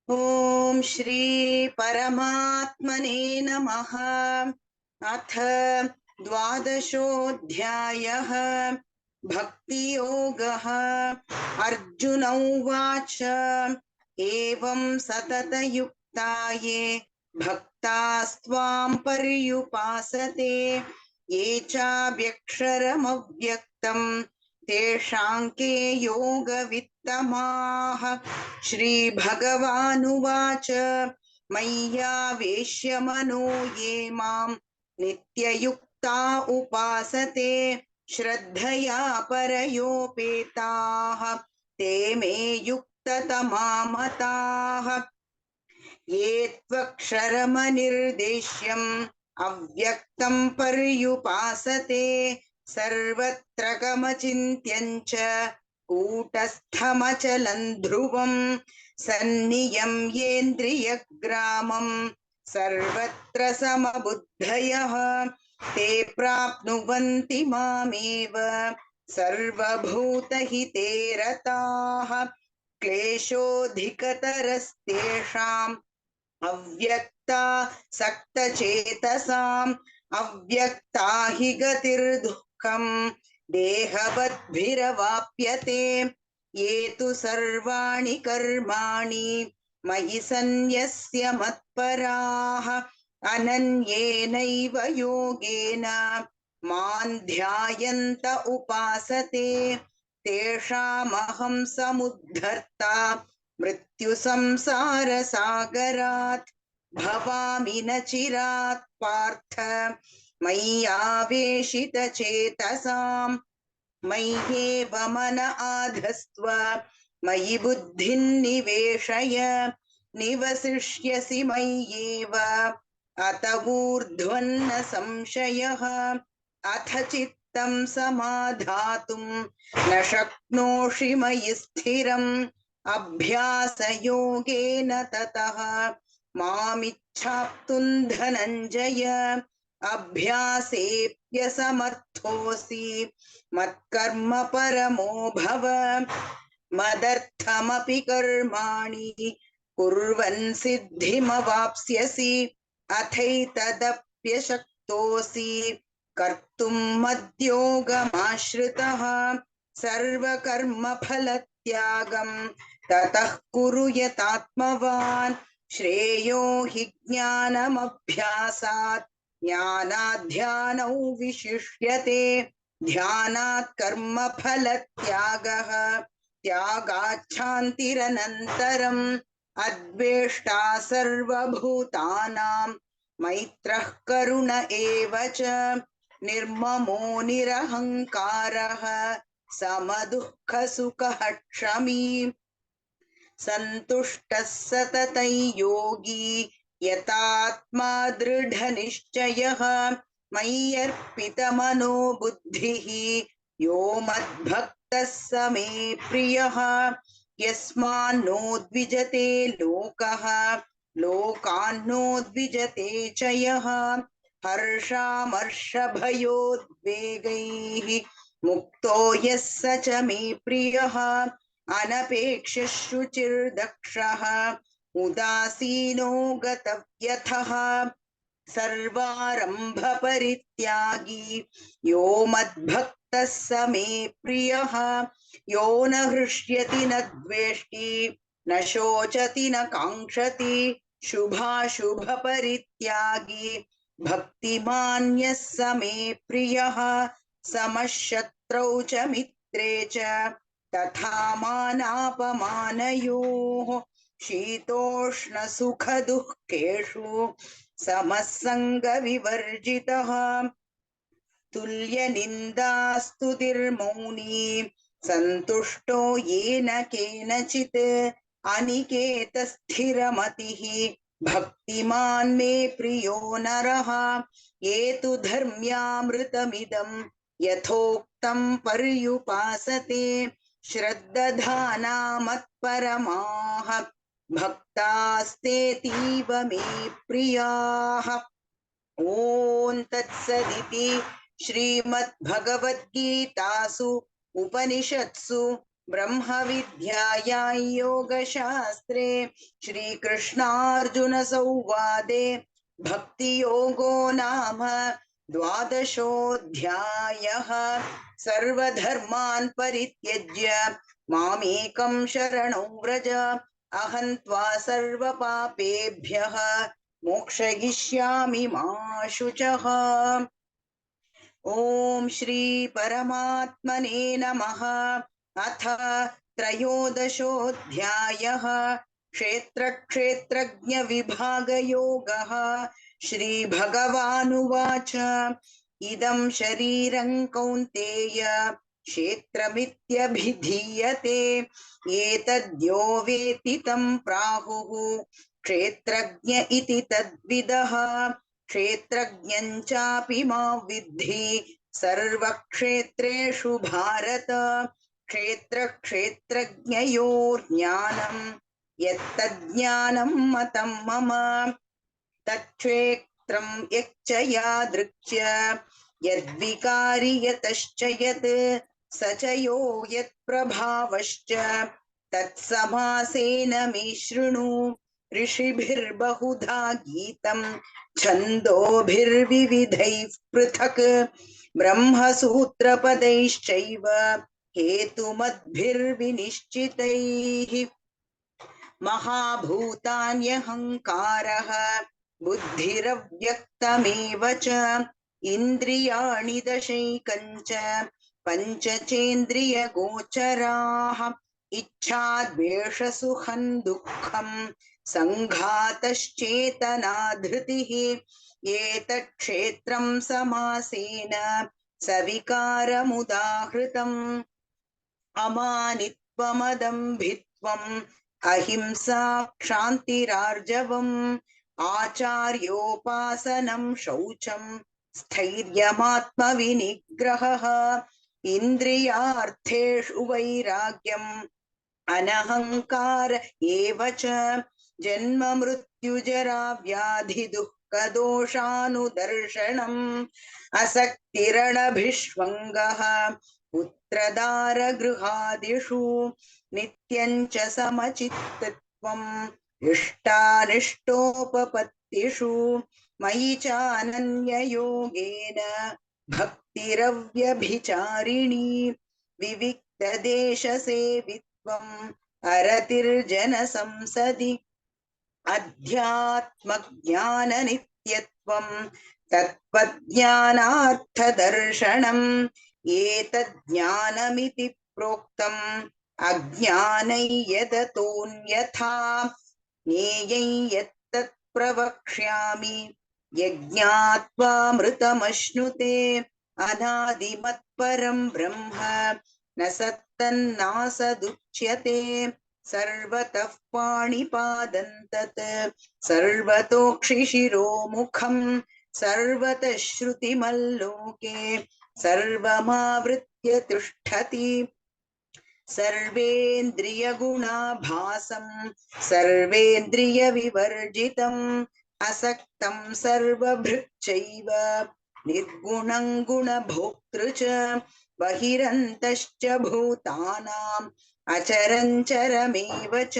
ओम श्री परमात्मने नमः। अथ द्वादशोऽध्यायः भक्ति योगः। अर्जुन उवाच एवं सततयुक्ता ये भक्तास्त्वां पर्युपासते ये चाव्यक्षरमव्यक्तं तेषां के योगवित्तमाः। श्रीभगवानुवाच मय्यावेश्य मनो ये मां नित्ययुक्ता उपासते श्रद्धया परयोपेताः ते मे युक्ततमा मताः। ये त्वक्षरमनिर्देश्यम् अव्यक्तं पर्युपासते सर्वत्र गमचिन्त्यं च कूटस्थमचलं ध्रुवं सन्नियम्येन्द्रियग्रामं सर्वत्र समबुद्धयः ते प्राप्नुवन्ति मामेव सर्वभूतहिते रताः। क्लेशोऽधिकतरस्तेषाम् अव्यक्ता सक्तचेतसाम् अव्यक्ता हि गतिर्दुःखम् देहवद्भिरवाप्यते। ये तु सर्वाणि कर्माणि मयि सन्न्यस्य मत्पराः अनन्येनैव योगेन मां ध्यायन्त उपासते तेषामहं समुद्धर्ता मृत्युसंसारसागरात् भवामि न चिरात् पार्थ मय्यावेशितचेतसाम् मय्येव मन आधस्त्व मयि बुद्धिं निवेशय निवसिष्यसि मय्येव अत ऊर्ध्वन्न संशयः। अथ चित्तं समाधातुं न शक्नोषि मयि स्थिरम् अभ्यासयोगेन ततः मामिच्छाप्तुं धनञ्जय अभ्यासेऽप्यसमर्थोऽसि मत्कर्म परमो भव मदर्थमपि कर्माणि कुर्वन् सिद्धिमवाप्स्यसि अथैतदप्यशक्तोऽसि कर्तुं मद्योगमाश्रितः सर्वकर्मफलत्यागं ततः कुरु यतात्मवान् श्रेयो हि ज्ञानमभ्यासात् ज्ञानाध्यानौ विशिष्यते ध्यानात् कर्मफलत्यागः त्यागाच्छान्तिरनन्तरम् अद्वेष्टा सर्वभूतानां मैत्रः करुण एव च निर्ममो निरहङ्कारः समदुःखसुखः क्षमी सन्तुष्टः सततं योगी यतात्मा दृढनिश्चयः मय्यर्पितमनो बुद्धिः यो मद्भक्तः स मे प्रियः यस्मान्नो द्विजते लोकः लोकान्नो द्विजते च यः हर्षामर्षभयोद्वेगैः मुक्तो यः स च मे प्रियः अनपेक्षः शुचिर्दक्षः उदासीनो गतव्यथः सर्वारंभ परित्यागी यो मद्भक्तः स मे प्रियः यो न हृष्यति न द्वेष्टि न शोचति न काङ्क्षति शुभाशुभ परित्यागी भक्तिमान्यः स मे प्रियः समः शत्रौ च मित्रे च तथा मानापमानयोः शीतोष्ण सुख दुःखेषु समसंगविवर्जितः तुल्यनिन्दास्तुतिर्मौनी सन्तुष्टो येन केनचित् अनिकेतस्थिरमतिः भक्तिमान् मे प्रियो नरः ये तु धर्म्यामृतमिदं यथोक्तं पर्युपासते श्रद्दधाना मत्परमाः भक्तास्तेतीव मे प्रियाः। ओम तत्सदिति श्रीमद्भगवद्गीतासु उपनिषत्सु ब्रह्मविद्यायां योगशास्त्रे श्रीकृष्णार्जुनसंवादे भक्तियोगो नाम द्वादशोऽध्यायः। सर्वधर्मान् परित्यज्य मामेकं शरणं व्रज, अहं त्वा सर्वपापेभ्यः मोक्षयिष्यामि मा शुचः। ओम श्री परमात्मने नमः। अथ त्रयोदशोऽध्यायः। क्षेत्र विभाग योगः। श्री भगवानुवाच इदं शरीरं कौन्तेय क्षेत्रमित्यभिधीयते, एतद्यो वेत्ति तं प्राहुः क्षेत्रज्ञ इति तद्विदः। क्षेत्रज्ञं चापि मां विद्धि सर्वक्षेत्रेषु भारत। क्षेत्रक्षेत्रज्ञयोर्ज्ञानं यत्तज्ज्ञानं मतं मम, तत्क्षेत्रं यच्च यादृक्ष्य यद्विकारि यतश्च यत्, स च यो यत्प्रभावश्च तत्समासेन मे शृणु। ऋषिभिर्बहुधा गीतं छन्दोभिर्विविधैः पृथक्, ब्रह्मसूत्रपदैश्चैव हेतुमद्भिर्विनिश्चितैः। महाभूतान्यहङ्कारः बुद्धिरव्यक्तमेव च, इन्द्रियाणि दशैकञ्च पञ्चचेन्द्रियगोचराः। इच्छा द्वेष सुखं दुःखं सङ्घातश्चेतना धृतिः, एतत्क्षेत्रं समासेन सविकारमुदाहृतम्। अमानित्वमदम्भित्वम् अहिंसा क्षान्तिरार्जवम्, आचार्योपासनं शौचं स्थैर्यमात्मविनिग्रहः, इन्द्रियार्थेषु वैराग्यम् अनहंकार एव च, जन्म मृत्युजरा व्याधि दुःखदोषानुदर्शनम्, असक्तिरणभिष्वङ्गः पुत्रदार गृहादिषु, नित्यं च समचित्तत्वम् इष्टानिष्टोपपत्तिषु, मयि चानन्ययोगेन भक्तिरव्यभिचारिणी, विविक्तदेशसेवित्वम् अरतिर्जनसंसदि, अध्यात्मज्ञाननित्यत्वम् तत्त्वज्ञानार्थदर्शनम्, एतज्ज्ञानमिति प्रोक्तम् अज्ञानै यदतोऽन्यथा, ज्ञेयं यत्तत् प्रवक्ष्यामि यज्ञात्वामृतमश्नुते। अनादिमत्परं ब्रह्म न सत्तन्नासदुच्यते, सर्वतः पाणिपादं तत् सर्वतोक्षिशिरोमुखम्, सर्वतः श्रुतिमल्लोके सर्वमावृत्य तिष्ठति। सर्वेन्द्रियगुणाभासं सर्वेन्द्रियविवर्जितम्, असक्तं सर्वभृक्षैव निर्गुणं गुणभोक्तृ च, बहिरन्तश्च भूतानाम् अचरञ्चरमेव च,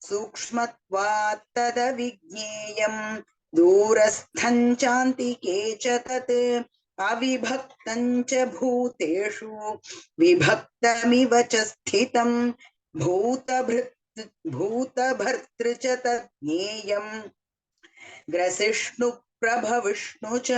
सूक्ष्मत्वात् तदविज्ञेयम् दूरस्थं चान्तिके च तत्, अविभक्तं च भूतेषु विभक्तमिव च स्थितं, भूतभर्तृ च तज्ज्ञेयम् ग्रसिष्णु प्रभविष्णु च,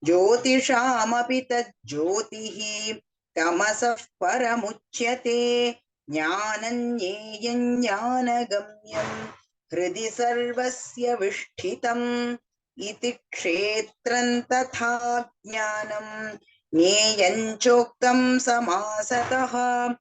ज्योतिषामपि तज्ज्योतिः तमसः परमुच्यते। ज्ञानं ज्ञेयं ज्ञानगम्यं हृदि सर्वस्य विष्ठितम्, इति क्षेत्रं तथा ज्ञानं ज्ञेयं चोक्तं समासतः।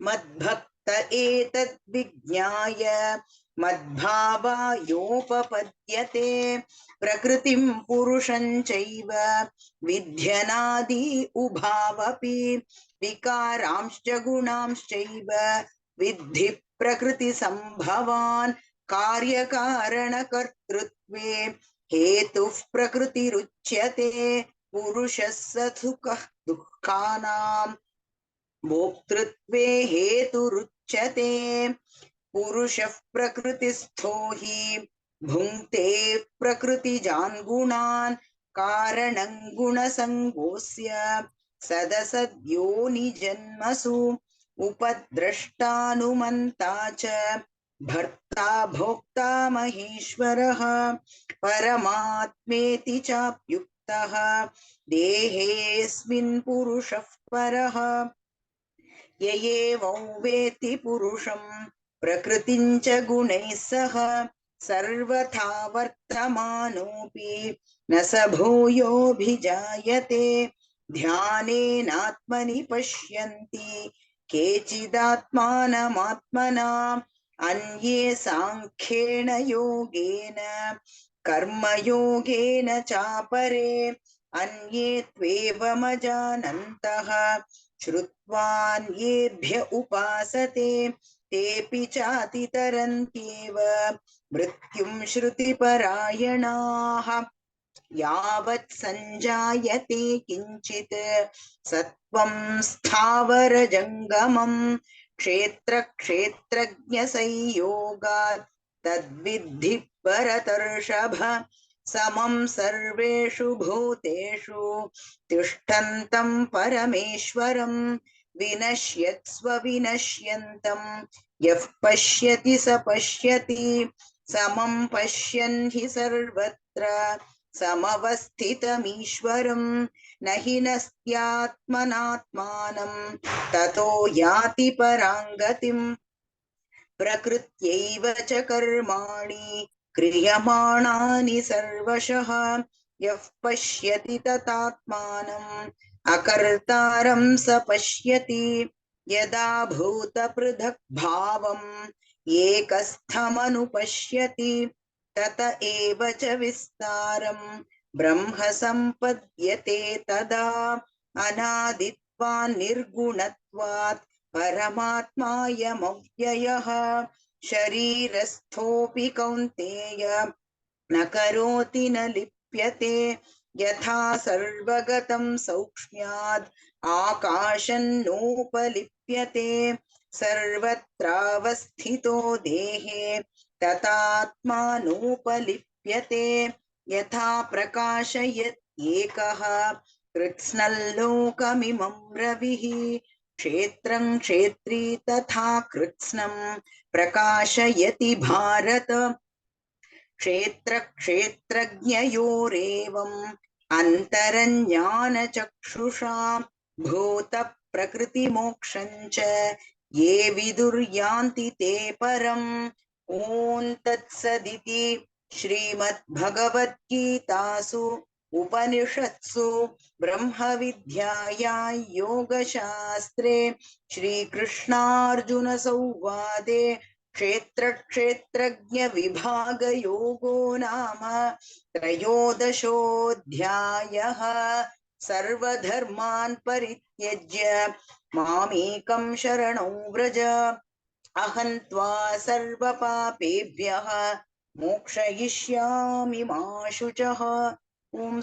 मद्भक्त एतद्विज्ञाय मद्भावायोपपद्यते, प्रकृतिं पुरुषं चैव विध्यनादि उभावपि, विकारांश्च गुणांश्चैव विद्धि प्रकृतिसम्भवान्, कार्यकारणकर्तृत्वे हेतुः प्रकृतिरुच्यते, पुरुषः स सुखः दुःखानां भोक्तृत्वे हेतुरुच्यते पुरुषः प्रकृतिस्थो हि भुङ्क्ते प्रकृतिजान् गुणान् कारणं गुणसङ्गोऽस्य सदसद्योनिजन्मसु उपद्रष्टानुमन्ता च भर्ता भोक्ता महेश्वरः परमात्मेति चाप्युक्तः देहेऽस्मिन् पुरुषः परः य एवं वेत्ति पुरुषं प्रकृतिं च गुणैः सह सर्वथा वर्तमानोऽपि न स भूयोऽभिजायते ध्यानेनात्मनि पश्यन्ति केचिदात्मानमात्मना अन्ये साङ्ख्येन योगेन कर्मयोगेन चापरे अन्ये त्वेवमजानन्तः श्रुत्वान्येभ्य उपासते तेऽपि चातितरन्त्येव मृत्युं श्रुतिपरायणाः यावत् सञ्जायते किञ्चित् सत्त्वं स्थावरजङ्गमम् क्षेत्रक्षेत्रज्ञसंयोगात् तद्विद्धि भरतर्षभ समं सर्वेषु भूतेषु तिष्ठन्तं परमेश्वरं विनश्यत्स्व विनश्यन्तं यः पश्यति स पश्यति समं पश्यन् हि सर्वत्र समवस्थितमीश्वरं न हि नस्त्यात्मनात्मानं ततो याति परां गतिम् प्रकृत्यैव च कर्माणि क्रियमाणानि सर्वशः यः पश्यति ततात्मानम् अकर्तारं स पश्यति यदा भूतपृथक् भावम् एकस्थमनुपश्यति तत एव च विस्तारं ब्रह्म सम्पद्यते तदा अनादित्वान् निर्गुणत्वात् परमात्मायमव्ययः शरीरस्थोऽपि कौन्तेय न करोति न लिप्यते यथा सर्वगतं सौक्ष्म्याद् आकाशन्नोपलिप्यते सर्वत्रावस्थितो देहे तथात्मानोपलिप्यते यथा प्रकाशयत् एकः कृत्स्नल्लोकमिमं रविः क्षेत्रं क्षेत्री तथा कृत्स्नं प्रकाशयति भारत क्षेत्र क्षेत्रज्ञयोरेवम् अन्तरज्ञानचक्षुषा भूत प्रकृतिमोक्षं च ये विदुर्यान्ति ते परम् ॐ तत्सदिति श्रीमद्भगवद्गीतासु उपनिषत्सु ब्रह्मविद्यायां योगशास्त्रे श्रीकृष्णार्जुनसंवादे क्षेत्रक्षेत्रज्ञविभागयोगो नाम त्रयोदशोऽध्यायः सर्वधर्मान् परित्यज्य मामेकं शरणं व्रज अहं त्वा सर्वपापेभ्यः मोक्षयिष्यामि मा शुचः। ॐ